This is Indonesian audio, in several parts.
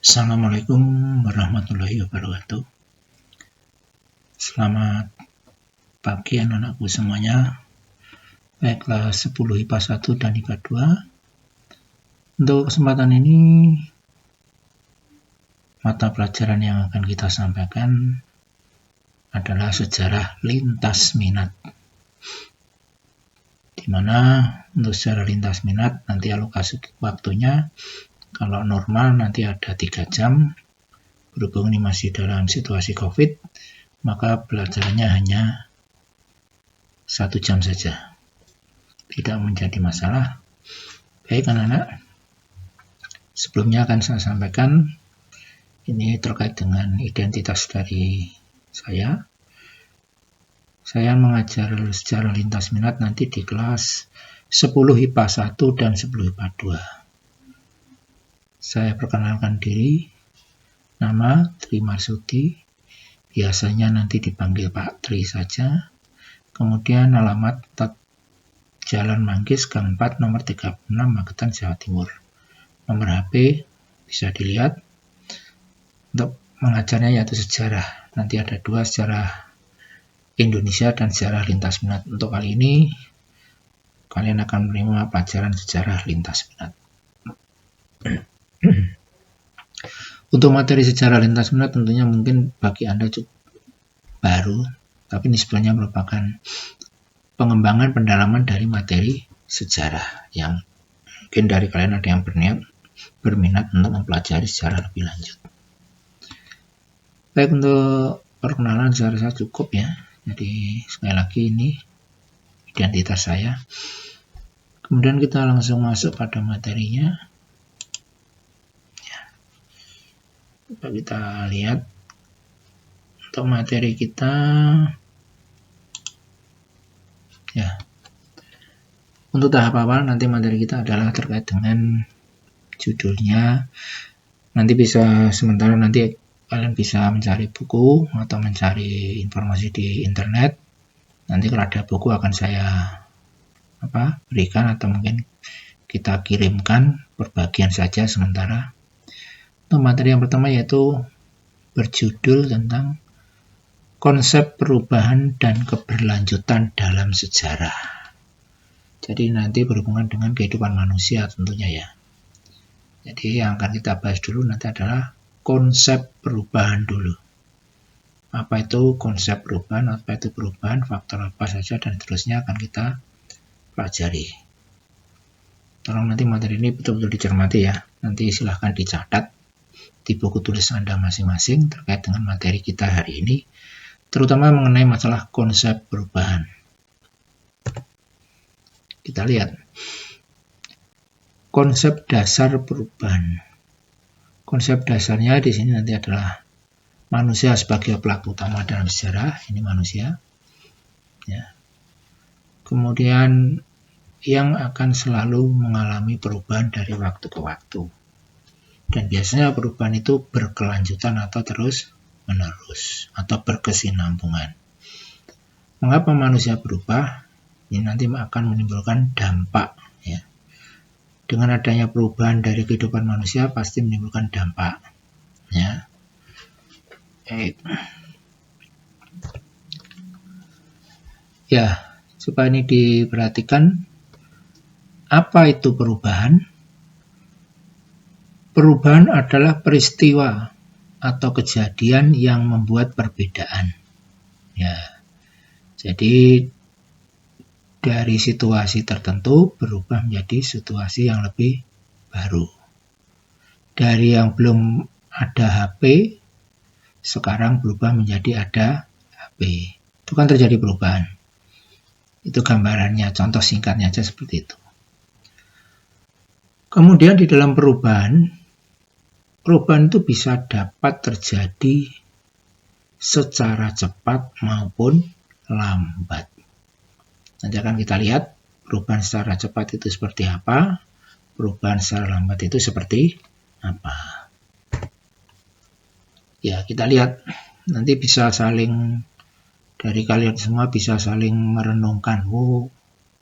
Assalamualaikum warahmatullahi wabarakatuh. Selamat pagi anak-anakku semuanya. Baik kelas 10 IPA 1 dan IPA 2. Untuk kesempatan ini mata pelajaran yang akan kita sampaikan adalah sejarah lintas minat. Dimana untuk sejarah lintas minat nanti alokasi waktunya kalau normal nanti ada 3 jam, berhubung ini masih dalam situasi COVID, maka pelajarannya hanya 1 jam saja. Tidak menjadi masalah. Baik anak-anak, sebelumnya akan saya sampaikan, ini terkait dengan identitas dari saya. Saya mengajar sejarah lintas minat nanti di kelas 10 IPA 1 dan 10 IPA 2. Saya perkenalkan diri, nama Tri Marsudi, biasanya nanti dipanggil Pak Tri saja. Kemudian alamat Jalan Manggis Gang 4 nomor 36 Magetan, Jawa Timur. Nomor HP bisa dilihat. Untuk mengajarnya yaitu sejarah. Nanti ada 2, sejarah Indonesia dan sejarah lintas minat. Untuk kali ini kalian akan menerima pelajaran sejarah lintas minat. Untuk materi sejarah lintas minat tentunya mungkin bagi Anda cukup baru, tapi ini sebenarnya merupakan pengembangan pendalaman dari materi sejarah yang mungkin dari kalian ada yang berminat untuk mempelajari secara lebih lanjut. Baik, untuk perkenalan secara saya cukup ya. Jadi sekali lagi ini identitas saya. Kemudian kita langsung masuk pada materinya. Coba kita lihat untuk materi kita ya. Untuk tahap awal nanti materi kita adalah terkait dengan judulnya. Nanti bisa sementara nanti kalian bisa mencari buku atau mencari informasi di internet. Nanti kalau ada buku akan saya berikan atau mungkin kita kirimkan berbagian saja sementara. Untuk materi yang pertama yaitu berjudul tentang konsep perubahan dan keberlanjutan dalam sejarah. Jadi nanti berhubungan dengan kehidupan manusia tentunya ya. Jadi yang akan kita bahas dulu nanti adalah konsep perubahan dulu. Apa itu konsep perubahan, apa itu perubahan, faktor apa saja dan seterusnya akan kita pelajari. Tolong nanti materi ini betul-betul dicermati ya. Nanti silahkan dicatat di buku tulis Anda masing-masing terkait dengan materi kita hari ini, terutama mengenai masalah konsep perubahan. Kita lihat konsep dasar perubahan. Konsep dasarnya di sini nanti adalah manusia sebagai pelaku utama dalam sejarah. Ini manusia. Ya. Kemudian yang akan selalu mengalami perubahan dari waktu ke waktu. Dan biasanya perubahan itu berkelanjutan atau terus menerus atau berkesinambungan. Mengapa manusia berubah? Ini nanti akan menimbulkan dampak ya. Dengan adanya perubahan dari kehidupan manusia pasti menimbulkan dampak ya. Ya, supaya ini diperhatikan, apa itu perubahan? Perubahan adalah peristiwa atau kejadian yang membuat perbedaan. Ya, jadi dari situasi tertentu berubah menjadi situasi yang lebih baru. Dari yang belum ada HP, sekarang berubah menjadi ada HP. Itu kan terjadi perubahan. Itu gambarannya, contoh singkatnya aja seperti itu. Kemudian di dalam perubahan itu bisa dapat terjadi secara cepat maupun lambat. Nanti akan kita lihat perubahan secara cepat itu seperti apa, perubahan secara lambat itu seperti apa. Ya, kita lihat nanti bisa saling, dari kalian semua bisa saling merenungkan.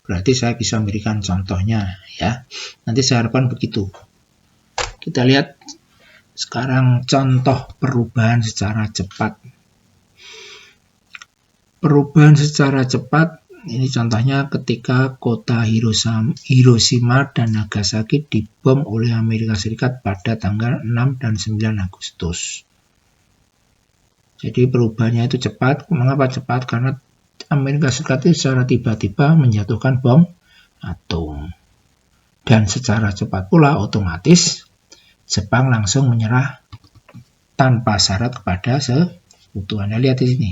Berarti saya bisa memberikan contohnya ya. Nanti saya harapkan begitu. Kita lihat Sekarang contoh perubahan secara cepat. Perubahan secara cepat, ini contohnya ketika kota Hiroshima dan Nagasaki dibom oleh Amerika Serikat pada tanggal 6 dan 9 Agustus. Jadi perubahannya itu cepat. Mengapa cepat? Karena Amerika Serikat itu secara tiba-tiba menjatuhkan bom atom. Dan secara cepat pula otomatis Jepang langsung menyerah tanpa syarat kepada sekutu. Anda lihat di sini.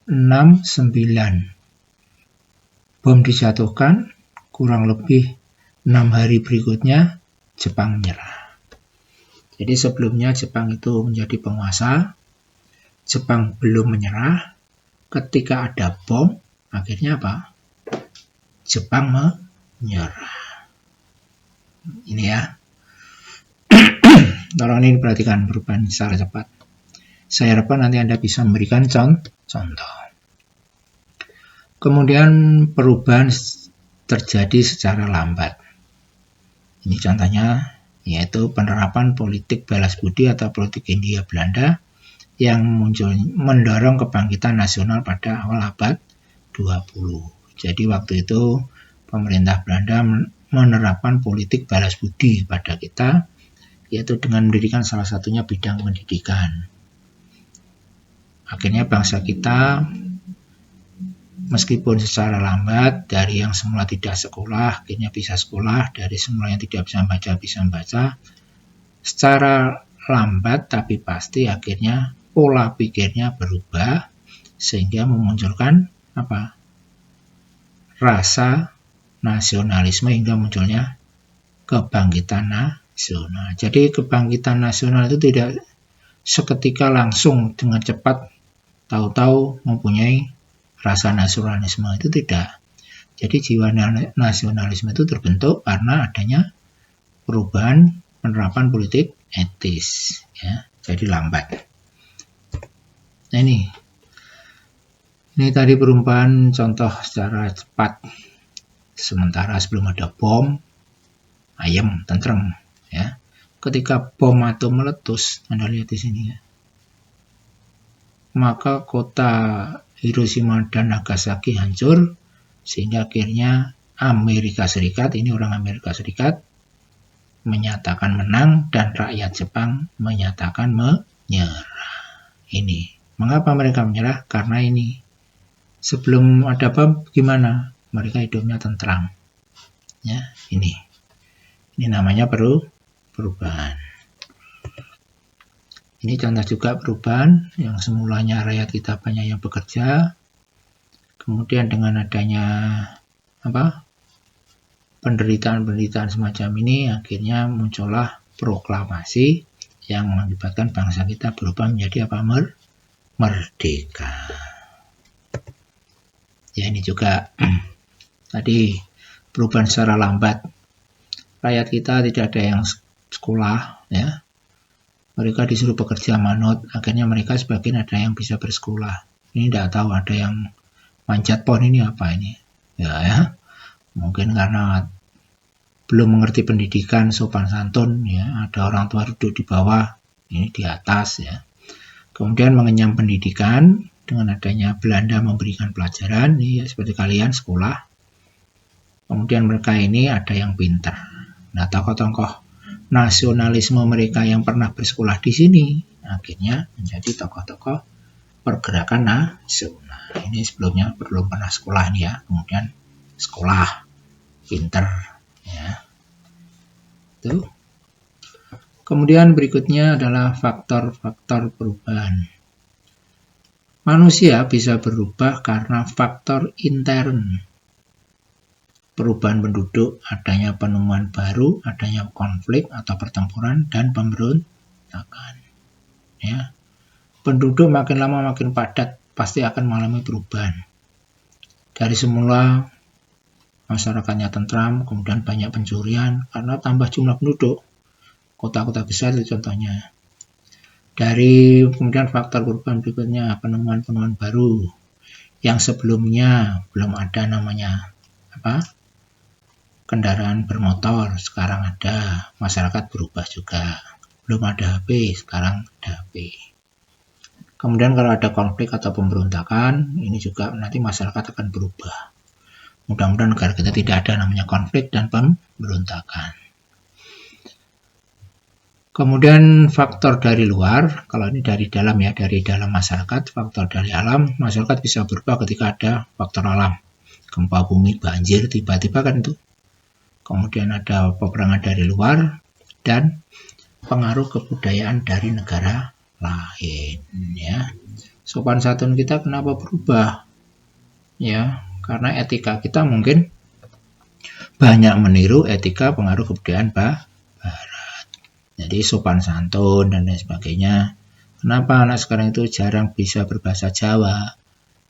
6, 9. Bom dijatuhkan, kurang lebih 6 hari berikutnya Jepang menyerah. Jadi sebelumnya Jepang itu menjadi penguasa, Jepang belum menyerah, ketika ada bom, akhirnya apa? Jepang menyerah. Ini ya. Tolong ini perhatikan perubahan secara cepat. Saya harapkan nanti Anda bisa memberikan contoh. Kemudian perubahan terjadi secara lambat. Ini contohnya, yaitu penerapan politik balas budi atau politik Hindia Belanda yang mendorong kebangkitan nasional pada awal abad 20. Jadi waktu itu pemerintah Belanda menerapkan politik balas budi pada kita, yaitu dengan mendirikan salah satunya bidang pendidikan. Akhirnya bangsa kita meskipun secara lambat dari yang semula tidak sekolah, akhirnya bisa sekolah, dari semula yang tidak bisa membaca, secara lambat tapi pasti akhirnya pola pikirnya berubah sehingga memunculkan apa? Rasa nasionalisme hingga munculnya kebangkitan nasional. Jadi kebangkitan nasional itu tidak seketika langsung dengan cepat tahu-tahu mempunyai rasa nasionalisme, itu tidak. Jadi jiwa nasionalisme itu terbentuk karena adanya perubahan penerapan politik etis, ya. Jadi lambat. Nah ini tadi perumpamaan contoh secara cepat. Sementara sebelum ada bom, ayam, tentrem, ya. Ketika bom atom meletus, Anda lihat di sini ya. Maka kota Hiroshima dan Nagasaki hancur, sehingga akhirnya Amerika Serikat, ini orang Amerika Serikat, menyatakan menang dan rakyat Jepang menyatakan menyerah. Ini. Mengapa mereka menyerah? Karena ini. Sebelum ada bom, gimana? Mereka hidupnya tentram. Ya, ini. Ini namanya perubahan. Ini contoh juga perubahan yang semulanya rakyat kita banyak yang bekerja, kemudian dengan adanya penderitaan semacam ini, akhirnya muncullah proklamasi yang mengakibatkan bangsa kita berubah menjadi merdeka. Ya ini juga tadi perubahan secara lambat. Rakyat kita tidak ada yang sekolah, ya. Mereka disuruh bekerja manut, akhirnya mereka sebagian ada yang bisa bersekolah. Ini tidak tahu, ada yang manjat pohon, ini apa ini? Ya. Mungkin karena belum mengerti pendidikan sopan santun, ya. Ada orang tua duduk di bawah, ini di atas, ya. Kemudian mengenyam pendidikan dengan adanya Belanda memberikan pelajaran, ya, seperti kalian sekolah. Kemudian mereka ini ada yang pintar. Nah, tokoh-tokoh nasionalisme mereka yang pernah bersekolah di sini akhirnya menjadi tokoh-tokoh pergerakan nasional. Ini sebelumnya belum pernah sekolah nih ya, kemudian sekolah, pinter, ya. Itu. Kemudian berikutnya adalah faktor-faktor perubahan. Manusia bisa berubah karena faktor intern. Perubahan penduduk, adanya penemuan baru, adanya konflik atau pertempuran, dan pemberontakan. Ya. Penduduk makin lama makin padat, pasti akan mengalami perubahan. Dari semula masyarakatnya tentram, kemudian banyak pencurian, karena tambah jumlah penduduk. Kota-kota besar itu contohnya. Dari kemudian faktor perubahan berikutnya, penemuan-penemuan baru, yang sebelumnya belum ada namanya kendaraan bermotor, sekarang ada, masyarakat berubah juga. belum ada HP, sekarang ada HP. Kemudian kalau ada konflik atau pemberontakan, ini juga nanti masyarakat akan berubah. Mudah-mudahan negara kita tidak ada namanya konflik dan pemberontakan. Kemudian faktor dari luar, kalau ini dari dalam ya, dari dalam masyarakat, faktor dari alam, masyarakat bisa berubah ketika ada faktor alam. Gempa bumi, banjir, tiba-tiba kan itu. Kemudian ada peperangan dari luar, dan pengaruh kebudayaan dari negara lain ya. Sopan santun kita kenapa berubah ya, karena etika kita mungkin banyak meniru etika pengaruh kebudayaan barat. Jadi sopan santun dan lain sebagainya. Kenapa anak sekarang itu jarang bisa berbahasa Jawa?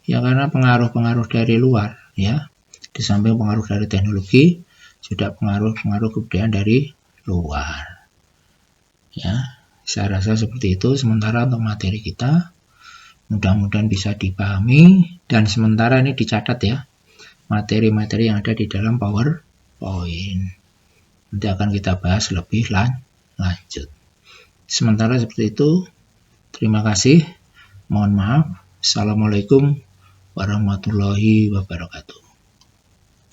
Ya karena pengaruh-pengaruh dari luar ya. Di samping pengaruh dari teknologi, juga pengaruh-pengaruh kebudayaan dari luar. Ya, saya rasa seperti itu sementara untuk materi kita. Mudah-mudahan bisa dipahami dan sementara ini dicatat ya materi-materi yang ada di dalam PowerPoint. Nanti akan kita bahas lebih lanjut. Sementara seperti itu. Terima kasih. Mohon maaf. Assalamualaikum warahmatullahi wabarakatuh.